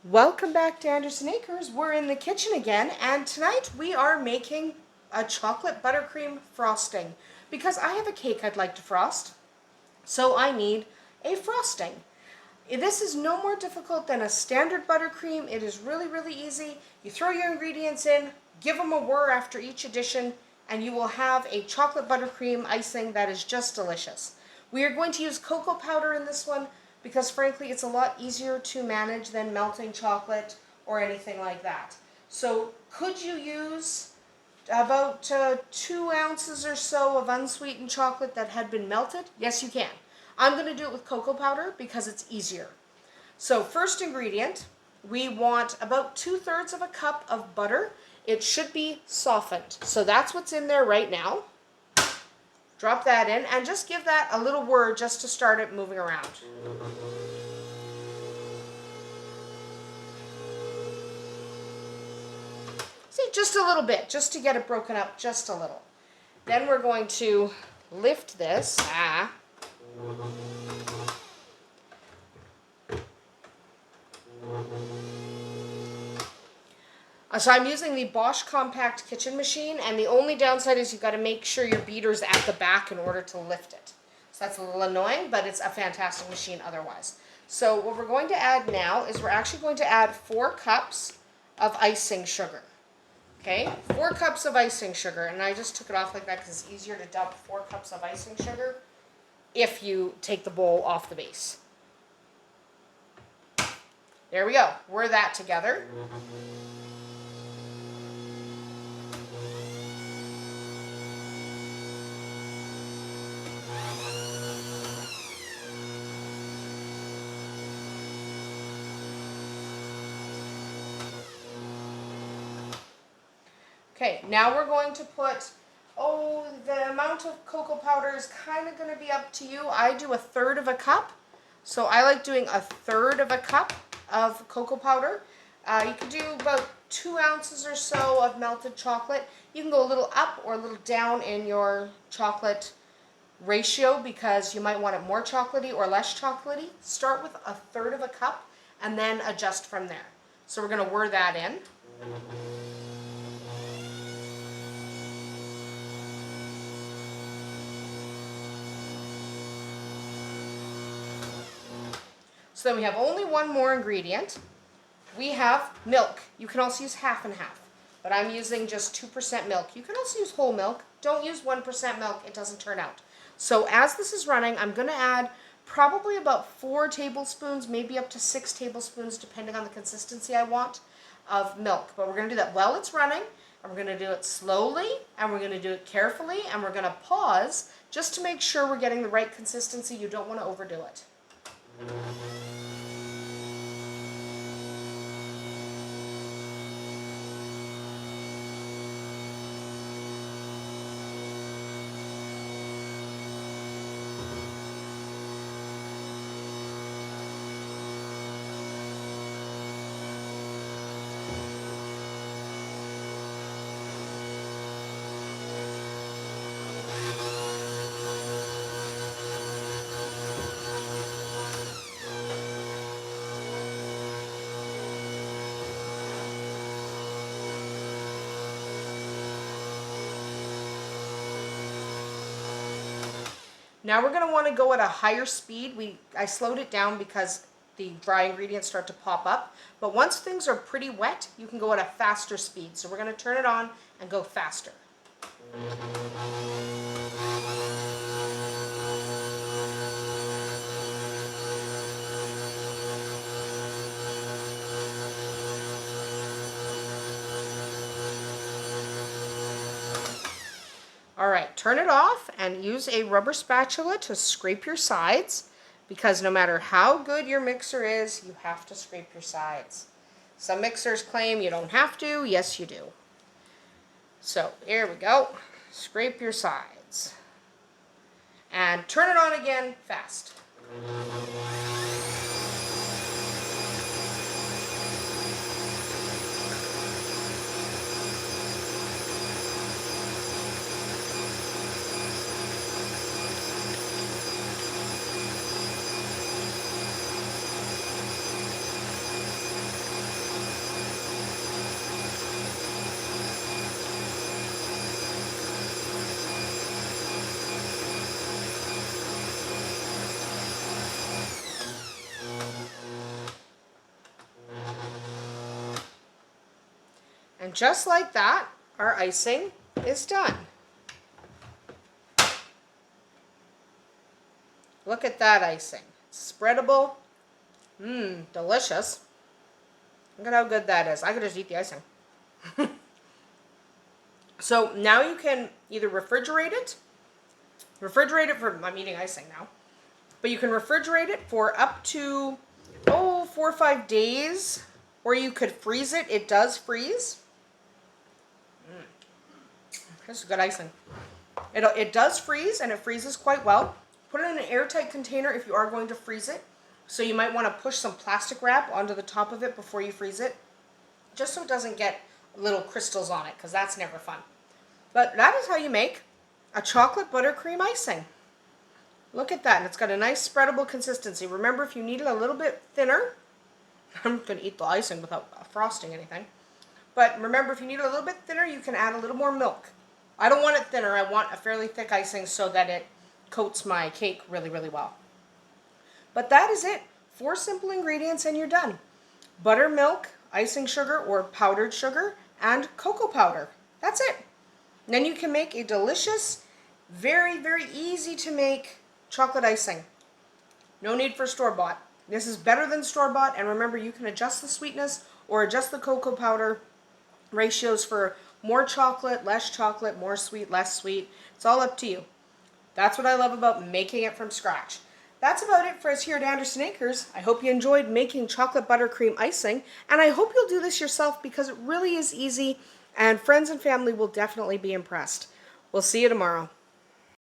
Welcome back to Andersen Acres. We're in the kitchen again, and tonight we are making a chocolate buttercream frosting because I have a cake I'd like to frost, so I need a frosting. This is no more difficult than a standard buttercream. It is really, really easy. You throw your ingredients in, give them a whir after each addition, and you will have a chocolate buttercream icing that is just delicious. We are going to use cocoa powder in this one because frankly it's a lot easier to manage than melting chocolate or anything like that. So could you use about 2 ounces or so of unsweetened chocolate that had been melted? Yes, you can. I'm going to do it with cocoa powder because it's easier. So first ingredient, we want about 2/3 of a cup of butter. It should be softened. So that's what's in there right now. Drop that in and just give that a little whir just to start it moving around. See, just a little bit, just to get it broken up just a little. Then we're going to lift this. So I'm using the Bosch Compact Kitchen Machine, and the only downside is you've got to make sure your beater's at the back in order to lift it. So that's a little annoying, but it's a fantastic machine otherwise. So what we're going to add now is we're actually going to add 4 cups of icing sugar. Okay, 4 cups of icing sugar, and I just took it off like that because it's easier to dump 4 cups of icing sugar if you take the bowl off the base. There we go. Whir that together. Okay, now we're going to put, the amount of cocoa powder is kind of going to be up to you. I do 1/3 of a cup, so I like doing 1/3 of a cup of cocoa powder. You can do about 2 ounces or so of melted chocolate. You can go a little up or a little down in your chocolate ratio because you might want it more chocolatey or less chocolatey. Start with 1/3 of a cup and then adjust from there. So we're going to whir that in. So then we have only one more ingredient. We have milk. You can also use half and half, but I'm using just 2% milk. You can also use whole milk. Don't use 1% milk. It doesn't turn out. So as this is running, I'm going to add probably about 4 tablespoons, maybe up to 6 tablespoons, depending on the consistency I want, of milk. But we're going to do that while it's running, and we're going to do it slowly, and we're going to do it carefully, and we're going to pause just to make sure we're getting the right consistency. You don't want to overdo it. Now we're going to want to go at a higher speed. I slowed it down because the dry ingredients start to pop up. But once things are pretty wet, you can go at a faster speed. So we're going to turn it on and go faster. All right, turn it off and use a rubber spatula to scrape your sides because no matter how good your mixer is, you have to scrape your sides. Some mixers claim you don't have to. Yes, you do. So here we go. Scrape your sides. And turn it on again fast. And just like that, our icing is done. Look at that icing. Spreadable. Mmm, delicious. Look at how good that is. I could just eat the icing. So now you can either refrigerate it for, I'm eating icing now, but you can refrigerate it for up to, 4 or 5 days, or you could freeze it. It does freeze. This is good icing. It does freeze, and it freezes quite well. Put it in an airtight container if you are going to freeze it. So you might want to push some plastic wrap onto the top of it before you freeze it, just so it doesn't get little crystals on it, because that's never fun. But that is how you make a chocolate buttercream icing. Look at that, and it's got a nice spreadable consistency. Remember, if you need it a little bit thinner, I'm going to eat the icing without frosting anything. But remember, if you need it a little bit thinner, you can add a little more milk. I don't want it thinner. I want a fairly thick icing so that it coats my cake really, really well. But that is it. 4 simple ingredients and you're done. Buttermilk, icing sugar or powdered sugar, and cocoa powder. That's it. And then you can make a delicious, very, very easy to make chocolate icing. No need for store-bought. This is better than store-bought, and remember, you can adjust the sweetness or adjust the cocoa powder ratios for more chocolate, more sweet, less sweet. It's all up to you. That's what I love about making it from scratch. That's about it for us here at Andersen Acres. I hope you enjoyed making chocolate buttercream icing, and I hope you'll do this yourself because it really is easy, and friends and family will definitely be impressed. We'll see you tomorrow.